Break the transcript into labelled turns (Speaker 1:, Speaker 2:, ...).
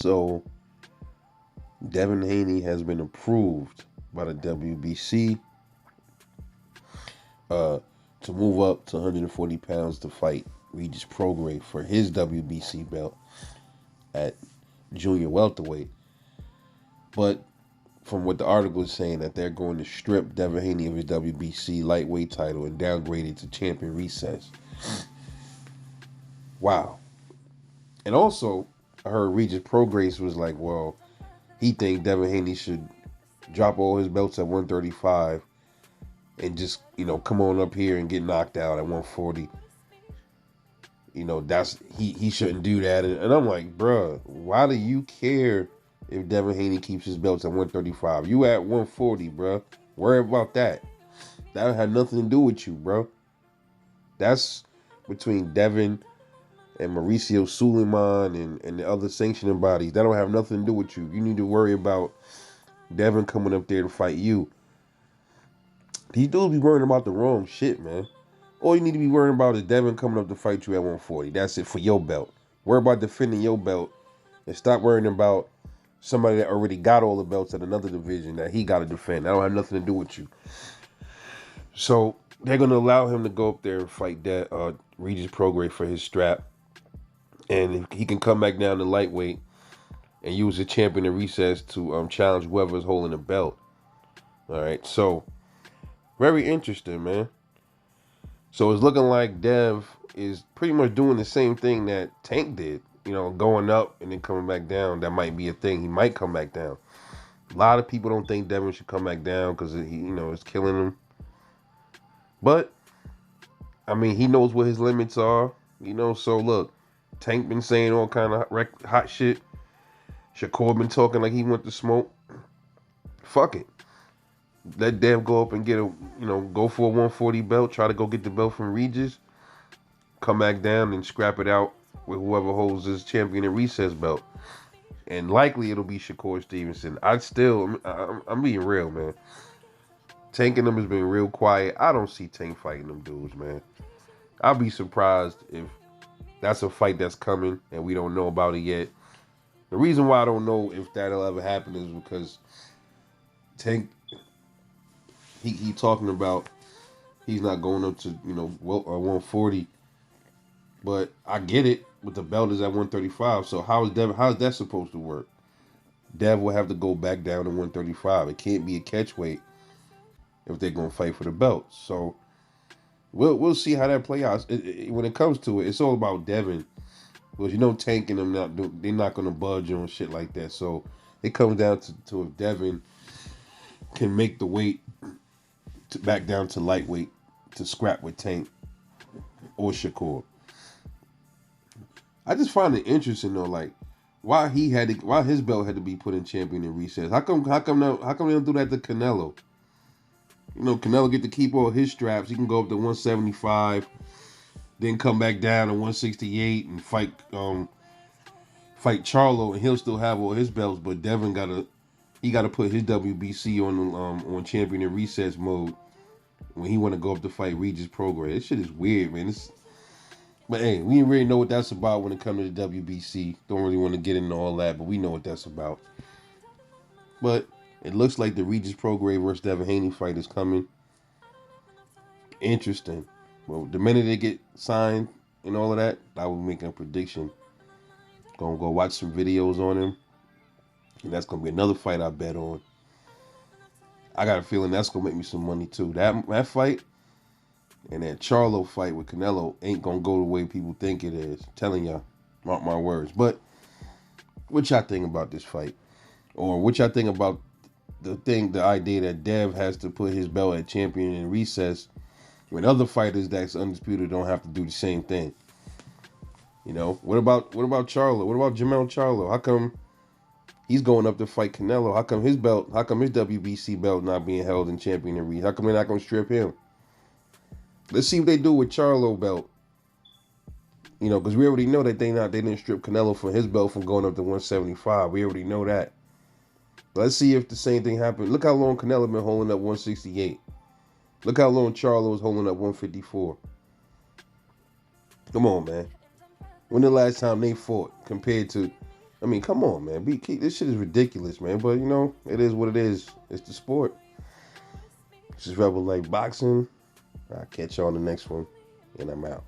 Speaker 1: So, Devin Haney has been approved by the WBC uh, to move up to 140 pounds to fight Regis Prograis for his WBC belt at junior welterweight. But from what the article is saying, that they're going to strip Devin Haney of his WBC lightweight title and downgrade it to champion recess. Wow. And also, I heard Regis Prograis was like, well, he think Devin Haney should drop all his belts at 135 and just, come on up here and get knocked out at 140. That's he shouldn't do that. And I'm like, bruh, why do you care if Devin Haney keeps his belts at 135? You at 140, bruh. Worry about that. That had nothing to do with you, bro. That's between Devin and Mauricio Suleiman and the other sanctioning bodies. That don't have nothing to do with you. You need to worry about Devin coming up there to fight you. These dudes be worrying about the wrong shit, man. All you need to be worrying about is Devin coming up to fight you at 140. That's it for your belt. Worry about defending your belt and stop worrying about somebody that already got all the belts at another division that he got to defend. That don't have nothing to do with you. So they're going to allow him to go up there and fight Regis Prograis for his strap. And if he can come back down to lightweight and use the champion in recess to challenge whoever's holding the belt. All right, so very interesting, man. So it's looking like Dev is pretty much doing the same thing that Tank did, going up and then coming back down. That might be a thing. He might come back down. A lot of people don't think Devin should come back down because it's killing him. But I mean, he knows what his limits are, So look, Tank been saying all kind of hot shit. Shakur been talking like he went to smoke. Fuck it. Let Dev go up and get go for a 140 belt. Try to go get the belt from Regis. Come back down and scrap it out with whoever holds this champion in recess belt. And likely it'll be Shakur Stevenson. I'm being real, man. Tank and them has been real quiet. I don't see Tank fighting them dudes, man. I'll be surprised if that's a fight that's coming and we don't know about it yet. The reason why I don't know if that'll ever happen is because Tank, he talking about he's not going up to, 140. But I get it, but the belt is at 135. So how's that supposed to work? Dev will have to go back down to 135. It can't be a catch weight if they're gonna fight for the belt. So we'll see how that plays out. When it comes to it, it's all about Devin. Because Tank and them they're not gonna budge on shit like that. So it comes down to if Devin can make the weight back down to lightweight to scrap with Tank or Shakur. I just find it interesting though, like why his belt had to be put in champion in recess. How come they don't do that to Canelo? Canelo get to keep all his straps. He can go up to 175, then come back down to 168 and fight Charlo, and he'll still have all his belts. But Devin gotta put his WBC on champion in recess mode when he want to go up to fight Regis Prograis. This shit is weird, man. But hey, we didn't really know what that's about when it comes to the WBC. Don't really want to get into all that, but we know what that's about. But it looks like the Regis Prograis versus Devin Haney fight is coming. Interesting. Well, the minute they get signed and all of that, I will make a prediction. Gonna go watch some videos on him. And that's gonna be another fight I bet on. I got a feeling that's gonna make me some money too. That fight and that Charlo fight with Canelo ain't gonna go the way people think it is. I'm telling y'all, mark my words. But what y'all think about this fight? Or what y'all think about the idea that Dev has to put his belt at champion in recess when other fighters that's undisputed don't have to do the same thing? What about Charlo? What about Jermell Charlo? How come he's going up to fight Canelo? How come his WBC belt not being held in champion in recess? How come they're not gonna strip him? Let's see what they do with Charlo belt. Because we already know that they didn't strip Canelo for his belt from going up to 175. We already know that. Let's see if the same thing happened. Look how long Canelo been holding up 168. Look how long Charlo was holding up 154. Come on, man. When the last time they fought compared to I mean, come on, man. This shit is ridiculous, man. But you know, it is what it is. It's the sport. This is Rebel Like Boxing. I'll catch you on the next one, and I'm out.